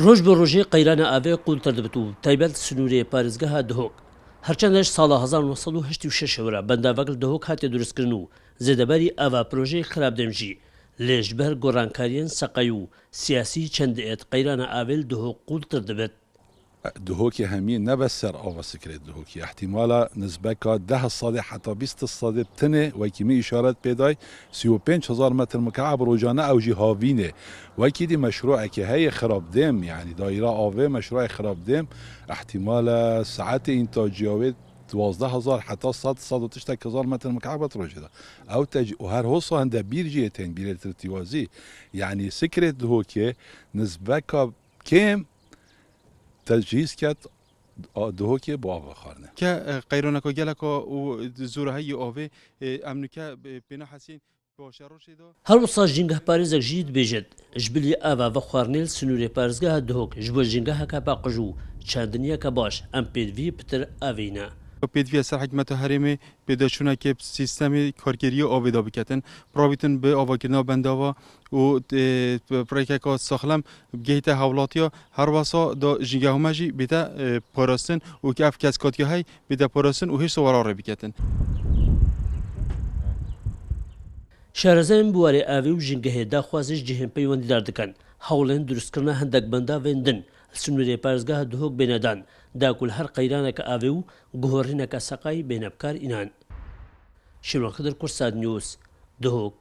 ڕۆژ بە ڕۆژێ قەیرانە ئاوێ قوڵتر دەبێت و تایبەت سنوورێ پارێزگەها دهۆک هەرچەندەش ساڵە 1986 وەرە بەنداڤەکل دهۆک هاتێ دروستکردن و زێدەبەری ئاوا پرۆژەی خراپدەمژی لێژبەر گۆڕانکاریان سەقەی و سیاسی چەندێت قەیرانە ئاوێل دهۆک قوڵتر دەبێت دهۆکی هەمیە نەبە سەر ئاوا سکرێت دهۆکی احتیمالە نزبەکە 10 ساڵێ حتا 20 ساڵێ بتنێ وەکیمی ئیشارەت پێدای 35,000 متر مکعب ڕۆژانە ئەوژی هاوینێ وەکی دی مەشروعێکی هەیە خراپدێم یعنی دایرە ئاوێ مەشروعی خراپدێم احتیمالە سعەتی ئینتاجیاوێت 12,000 حتى 100,000 متر مكعب روجدا او وهر هوصو هندا بيرجيتين بيرت ارتوازي يعني سكرت دهوكي نسبة كم تجهيز كات دهوكي بوافا خارنه كا قيرونكو جالكو وزوره هي اوفي امنكا بنا حسين هەڵوەسا ژینگە پارێزێک ژی دەبێژێت ژبلی ئاوا بە خواردنێل سنوورێ پارێزگەها دهۆک ji بۆ ژینگەهەکە باقژ و چاندنیەکە باش ئەم پێدوی پتر ئاوینە پێدویە سەر حکومەتە هەرێمێ پێداچوونەکە سیستەمی کارگەریە ئاوێدا بکەتن پڕاویتن بە ئاواکردنەوە بەنداوە و پڕێکێکە ساخلەم بگەیتە هاوڵاتیە هەروەسا دا ژینگەهمەژی بێتە پاراستن و کە ئەف کەسکاتیەهەی بێتە پاراستن و هێچ وەڕاڕێ بکەتن شارەزایان بوارێ ئاوی و ژینگەهەیە داخوازش جیهێن پەیوەندیدار دەکەن هەوڵێن دروستکردنە هەندێک بەنداوێن دن سنوورێ پارێزگەها دهۆک بێنەدان داکول هەر قەیرانێکە ئاوێ و گوهۆڕینەکە سەقای بێنەبکار ئینان شیرۆن خدر کورساد نیوز دهۆک